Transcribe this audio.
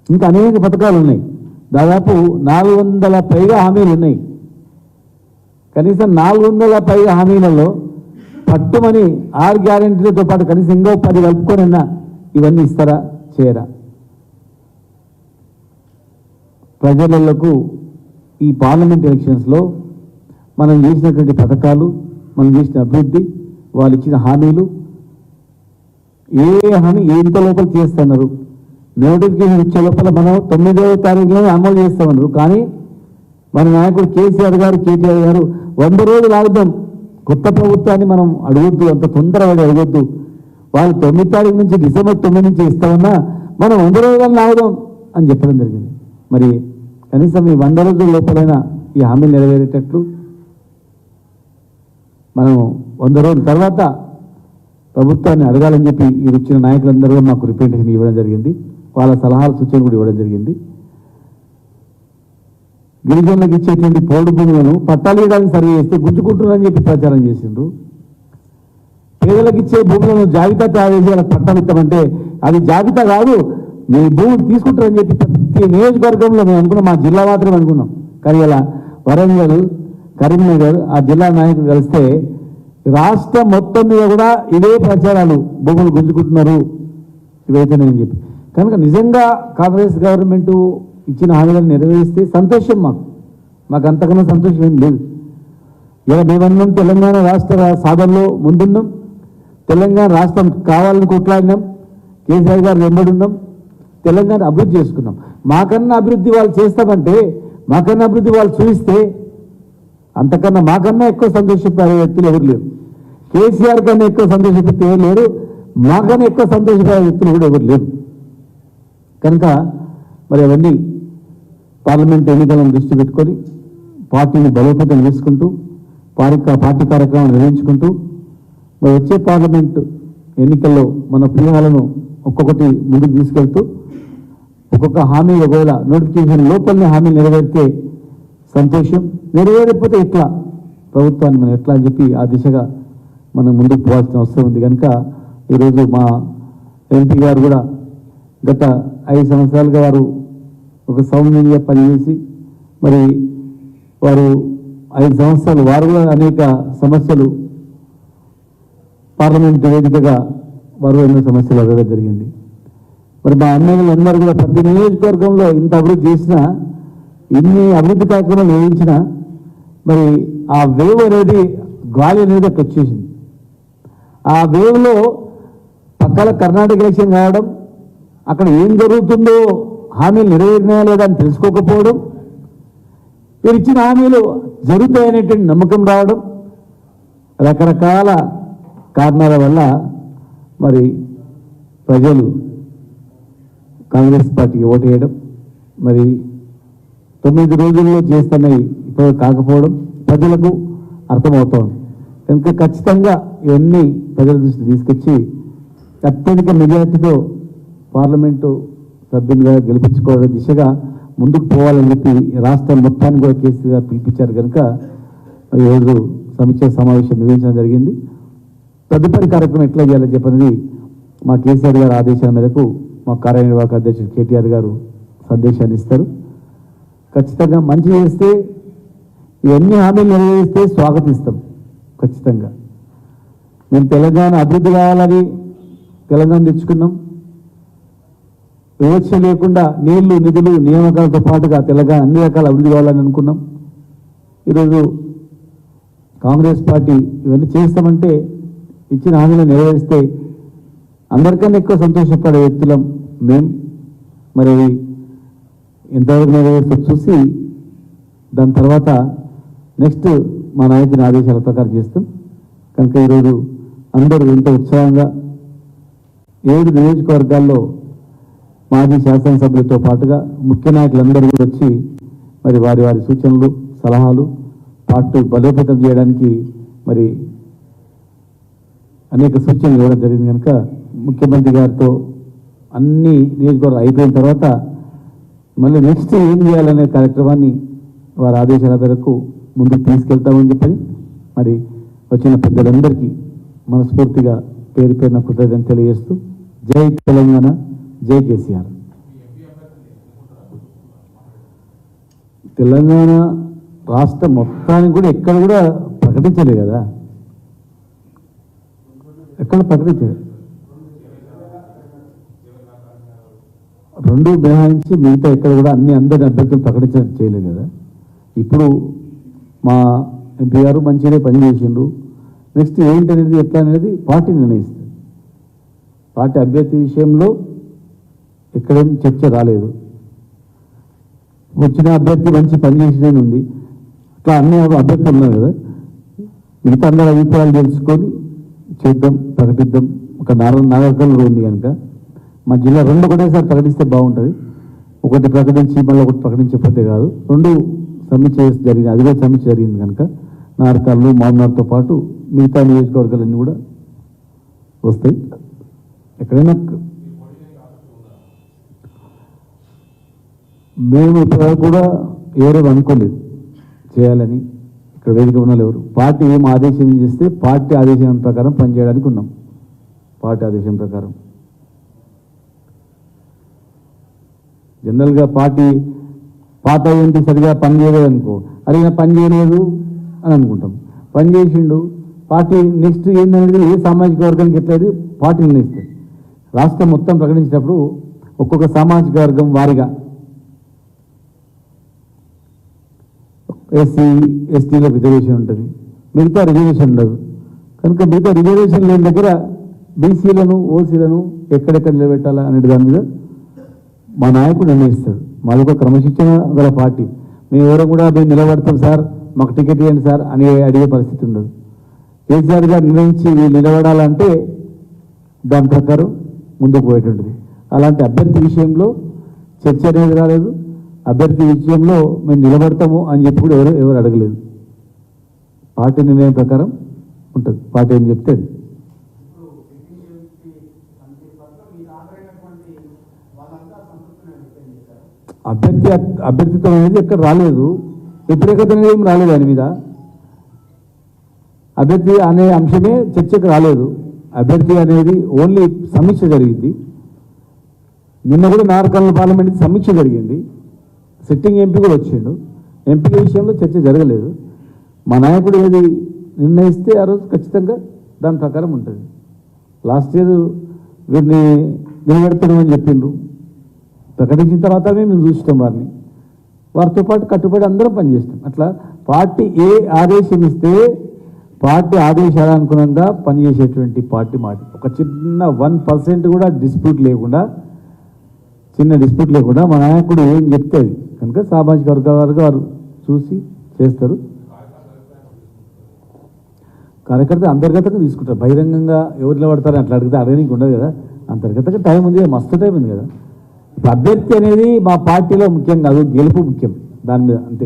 ఇంకా అనేక పథకాలు ఉన్నాయి. దాదాపు 400 పైగా హామీలు ఉన్నాయి. కనీసం 400 పైగా హామీలలో పట్టుమని 6 గ్యారెంటీలతో పాటు కనీసం ఇంకో 10 కలుపుకొనన్నా ఇవన్నీ ఇస్తారా, చేయరా? ప్రజలకు ఈ పార్లమెంట్ ఎలక్షన్స్లో మనం చేసినటువంటి పథకాలు, మనం చేసిన అభివృద్ధి, వాళ్ళు ఇచ్చిన హామీలు, ఏ హామీ ఎంత లోపల చేస్తున్నారు? నోటిఫికేషన్ ఇచ్చే లోపల మనం 9వ తారీఖులో అమలు చేస్తామన్నారు. కానీ మన నాయకుడు కేసీఆర్ గారు, కేటీఆర్ గారు 100 రోజులు ఆగుదాం, కొత్త ప్రభుత్వాన్ని మనం అడగొద్దు, అంత తొందరగా అడగొద్దు, వాళ్ళు 9 తారీఖు నుంచి డిసెంబర్ 9 నుంచి ఇస్తామన్నా మనం 100 రోజులను ఆగుదాం అని చెప్పడం జరిగింది. మరి కనీసం ఈ 100 రోజుల లోపలైనా ఈ హామీలు నెరవేరేటట్లు మనం 100 రోజుల తర్వాత ప్రభుత్వాన్ని అడగాలని చెప్పి ఈ వచ్చిన నాయకులందరూ మాకు రిప్రజెంటేషన్ ఇవ్వడం జరిగింది. వాళ్ళ సలహాలు, సూచనలు కూడా ఇవ్వడం జరిగింది. గిరిజనులకు ఇచ్చేటువంటి పోడు భూములను పట్టాలు ఇవ్వడానికి సర్వే చేస్తే గుంజుకుంటున్నారని చెప్పి ప్రచారం చేసిండ్రు. పేదలకు ఇచ్చే భూములను జాబితా తయారు చేసి వాళ్ళకి పట్టాలు ఇస్తామంటే అది జాబితా కాదు, మీ భూములు తీసుకుంటారని చెప్పి ప్రతి నియోజకవర్గంలో మేము అనుకున్నాం. మా జిల్లా మాత్రమే అనుకున్నాం. కానీ ఇలా వరంగల్, కరీంనగర్ ఆ జిల్లా నాయకులు కలిస్తే రాష్ట్రం మొత్తం మీద కూడా ఇదే ప్రచారాలు, భూములు గుంజుకుంటున్నారు ఇవైతేనని చెప్పి. కనుక నిజంగా కాంగ్రెస్ గవర్నమెంట్ ఇచ్చిన హామీలను నెరవేరిస్తే సంతోషం. మాకు అంతకన్నా సంతోషం ఏం లేదు. ఇలా మేమన్నాం తెలంగాణ రాష్ట్ర సాధనలో ముందున్నాం, తెలంగాణ రాష్ట్రం కావాలని కొట్లాడినాం, కేసీఆర్ గారు వెంబడున్నాం, తెలంగాణ అభివృద్ధి చేసుకున్నాం. మాకన్నా అభివృద్ధి వాళ్ళు చేస్తామంటే, మాకన్నా అభివృద్ధి వాళ్ళు చూపిస్తే అంతకన్నా మాకన్నా ఎక్కువ సంతోషపడే వ్యక్తులు ఎవరు లేరు. కేసీఆర్ కన్నా ఎక్కువ సంతోషపడే ఎవరు లేరు, మాకన్నా ఎక్కువ సంతోషపడే వ్యక్తులు కూడా ఎవరు లేరు. కనుక మరి అవన్నీ పార్లమెంట్ ఎన్నికలను దృష్టి పెట్టుకొని పార్టీని బలోపేతం చేసుకుంటూ పార్టీ కార్యక్రమాలు నిర్వహించుకుంటూ మరి వచ్చే పార్లమెంట్ ఎన్నికల్లో మన వ్యూహాలను ఒక్కొక్కటి ముందుకు తీసుకెళ్తూ ఒక్కొక్క హామీ ఒకవేళ నోటిఫికేషన్ లోపలనే హామీ నెరవేరితే సంతోషం, నెరవేరకపోతే ఎట్లా ప్రభుత్వాన్ని మనం ఎట్లా అని చెప్పి ఆ దిశగా మనం ముందుకు పోవాల్సిన అవసరం ఉంది. కనుక ఈరోజు మా ఎంపీ గారు కూడా గత 5 సంవత్సరాలుగా వారు ఒక సౌమ్యంగా పనిచేసి మరి వారు 5 సంవత్సరాలు వారు కూడా అనేక సమస్యలు పార్లమెంట్ వేదికగా వారు ఎన్నో సమస్యలు అడగడం జరిగింది. మరి మా ఎమ్మెల్యేలందరూ కూడా ప్రతి నియోజకవర్గంలో ఇంత అభివృద్ధి చేసినా, ఇన్ని అభివృద్ధి కార్యక్రమాలు నిర్వహించినా మరి ఆ వేవ్ అనేది, గాలి అనేది అక్కడ వచ్చేసింది. ఆ వేవ్లో పక్కన కర్ణాటక ఎలక్షన్ కావడం, అక్కడ ఏం జరుగుతుందో హామీలు నెరవేరినాయా లేదా అని తెలుసుకోకపోవడం, మీరు ఇచ్చిన హామీలు జరుగుతాయనేటువంటి నమ్మకం రావడం, రకరకాల కారణాల వల్ల మరి ప్రజలు కాంగ్రెస్ పార్టీకి ఓటు వేయడం, మరి 9 రోజుల్లో చేస్తున్నవి ఇప్పుడు కాకపోవడం ప్రజలకు అర్థమవుతోంది. కనుక ఖచ్చితంగా ఇవన్నీ ప్రజల దృష్టి తీసుకొచ్చి అత్యధిక మెజార్టీతో పార్లమెంటు సభ్యులుగా గెలిపించుకోవడం దిశగా ముందుకు పోవాలని చెప్పి రాష్ట్రం మొత్తాన్ని కూడా కేసీఆర్ పిలిపించారు. కనుక ఈరోజు సమీక్ష సమావేశం నిర్వహించడం జరిగింది. తదుపరి కార్యక్రమం ఎట్లా చేయాలని చెప్పినది మా కేసీఆర్ గారి ఆదేశాల మేరకు మా కార్యనిర్వాహక అధ్యక్షుడు కేటీఆర్ గారు సందేశాన్ని ఇస్తారు. ఖచ్చితంగా మంచి చేస్తే, ఇవన్నీ హామీలు నెరవేరిస్తే స్వాగతిస్తాం. ఖచ్చితంగా మేము తెలంగాణ అభివృద్ధి కావాలని తెలంగాణ తెచ్చుకున్నాం. వివక్ష లేకుండా నీళ్లు, నిధులు, నియామకాలతో పాటుగా తెలంగాణ అన్ని రకాల అభివృద్ధి కావాలని అనుకున్నాం. ఈరోజు కాంగ్రెస్ పార్టీ ఇవన్నీ చేస్తామంటే, ఇచ్చిన హామీలు నెరవేరిస్తే అందరికన్నా ఎక్కువ సంతోషపడే వ్యక్తులం మేం. మరి ఎంతవరకు నెరవేరుస్తూ చూసి దాని తర్వాత నెక్స్ట్ మా నాయకుని ఆదేశాల ప్రకారం చేస్తాం. కనుక ఈరోజు అందరూ ఎంతో ఉత్సాహంగా 7 నియోజకవర్గాల్లో మాజీ శాసనసభ్యులతో పాటుగా ముఖ్య నాయకులందరూ కూడా వచ్చి మరి వారి వారి సూచనలు, సలహాలు పార్టీ బలోపేతం చేయడానికి మరి అనేక సూచనలు ఇవ్వడం జరిగింది. కనుక ముఖ్యమంత్రి గారితో అన్ని నియోజకవర్గాలు అయిపోయిన తర్వాత మళ్ళీ నెక్స్ట్ ఏం చేయాలనే కార్యక్రమాన్ని వారి ఆదేశాల మేరకు ముందుకు తీసుకెళ్తామని చెప్పని మరి వచ్చిన పెద్దలందరికీ మనస్ఫూర్తిగా పేరు పేరున కృతజ్ఞతలు తెలియజేస్తూ జై తెలంగాణ, జై కేసీఆర్. తెలంగాణ రాష్ట్రం మొత్తానికి కూడా ఎక్కడ కూడా ప్రకటించలే కదా, ఎక్కడ ప్రకటించలేదు. రెండు మినహాయించి మిగతా ఎక్కడ కూడా అందరి అభ్యర్థులు ప్రకటించడం చేయలేదు కదా. ఇప్పుడు మా ఎంపీ గారు మంచిగానే పనిచేసిండ్రు. నెక్స్ట్ ఏంటనేది ఎట్లా అనేది పార్టీ నిర్ణయిస్తుంది. పార్టీ అభ్యర్థి విషయంలో ఎక్కడేం చర్చ రాలేదు. వచ్చిన అభ్యర్థి మంచి పనిచేసినని ఉంది. అట్లా అన్ని అభ్యర్థులు ఉన్నారు కదా, మిగతా అందరి అభిప్రాయాలు తెలుసుకొని చేద్దాం, ప్రకటిద్దాం. ఒక నాగరికల్లో ఉంది కనుక మా జిల్లా రెండు ఒకటేసారి ప్రకటిస్తే బాగుంటుంది. ఒకటి ప్రకటించి మళ్ళీ ఒకటి ప్రకటించకపోతే కాదు, రెండు సమీక్ష జరిగింది. అది కూడా సమీక్ష జరిగింది కనుక నారకాలు మామనార్తో పాటు మిగతా నియోజకవర్గాలన్నీ కూడా వస్తాయి. ఎక్కడైనా మేము ఇప్పటివరకు కూడా ఎవరేం అనుకోలేదు చేయాలని. ఇక్కడ వేదిక ఉన్న ఎవరు పార్టీ ఏం ఆదేశం చేస్తే పార్టీ ఆదేశం ప్రకారం పనిచేయడానికి ఉన్నాం. పార్టీ ఆదేశం ప్రకారం జనరల్గా పార్టీ పాత ఏంటి సరిగా పని చేయలేదు అనుకో, అరే పని చేయలేదు అని అనుకుంటాం. పని చేసిండు పార్టీ, నెక్స్ట్ ఏంటనేది ఏ సామాజిక వర్గానికి ఎట్లయితే పార్టీ నిర్ణయిస్తుంది. రాష్ట్రం మొత్తం ప్రకటించినప్పుడు ఒక్కొక్క సామాజిక వర్గం వారిగా ఎస్సీ ఎస్టీలో రిజర్వేషన్ ఉంటుంది, మిగతా రిజర్వేషన్ ఉండదు. కనుక మిగతా రిజర్వేషన్ లేని దగ్గర బీసీలను ఓసీలను ఎక్కడెక్కడ నిలబెట్టాలా అనే దాని మీద మా నాయకుడు నిర్ణయిస్తాడు. మాది ఒక క్రమశిక్షణ గల పార్టీ. మేము ఎవరో కూడా మేము నిలబడతాం సార్, మాకు టికెట్ ఇవ్వండి సార్ అని అడిగే పరిస్థితి ఉండదు. కేసీఆర్ గారు నిర్ణయించి వీళ్ళు నిలబడాలంటే దాని ప్రకారం ముందుకు పోయేటువంటిది. అలాంటి అభ్యర్థి విషయంలో చర్చ అనేది రాలేదు. అభ్యర్థి విషయంలో మేము నిలబడతాము అని చెప్పి కూడా ఎవరు అడగలేదు. పార్టీ నిర్ణయం ప్రకారం ఉంటుంది. పార్టీ ఏం చెప్తే అది. అభ్యర్థిత్వం అనేది ఎక్కడ రాలేదు, వ్యతిరేకత అనేది ఏం రాలేదు. దాని మీద అభ్యర్థి అనే అంశమే చర్చకు రాలేదు. అభ్యర్థి అనేది ఓన్లీ సమీక్ష జరిగింది. నిన్న కూడా నార్కల్ పార్లమెంట్ సమీక్ష జరిగింది. సిట్టింగ్ ఎంపీ కూడా వచ్చిండు. ఎంపీ విషయంలో చర్చ జరగలేదు. మా నాయకుడు ఏది నిర్ణయిస్తే ఆ రోజు ఖచ్చితంగా దాని ప్రకారం ఉంటుంది. లాస్ట్ ఇయర్ వీరిని నిలబెడతామని చెప్పిండ్రు. ప్రకటించిన తర్వాత మేము చూస్తాం వారిని, వారితో పాటు కట్టుబడి అందరం పనిచేస్తాం. అట్లా పార్టీ ఏ ఆదేశం ఇస్తే పార్టీ ఆదేశాలనుగుణంగా పనిచేసేటువంటి పార్టీ మాది. ఒక చిన్న 1% కూడా డిస్ప్యూట్ లేకుండా, చిన్న డిస్ప్యూట్ లేకుండా మా నాయకుడు ఏం చెప్తే అది కనుక సామాజిక వర్గాలు వారు చూసి చేస్తారు. కార్యకర్త అంతర్గతంగా తీసుకుంటారు. బహిరంగంగా ఎవరు నిలబడతారని అట్లా అడిగితే అడగడానికి ఉండదు కదా. అంతర్గతంగా టైం ఉంది, మస్తు టైం ఉంది కదా. అభ్యర్థి అనేది మా పార్టీలో ముఖ్యం కాదు, గెలుపు ముఖ్యం దాని మీద అంతే.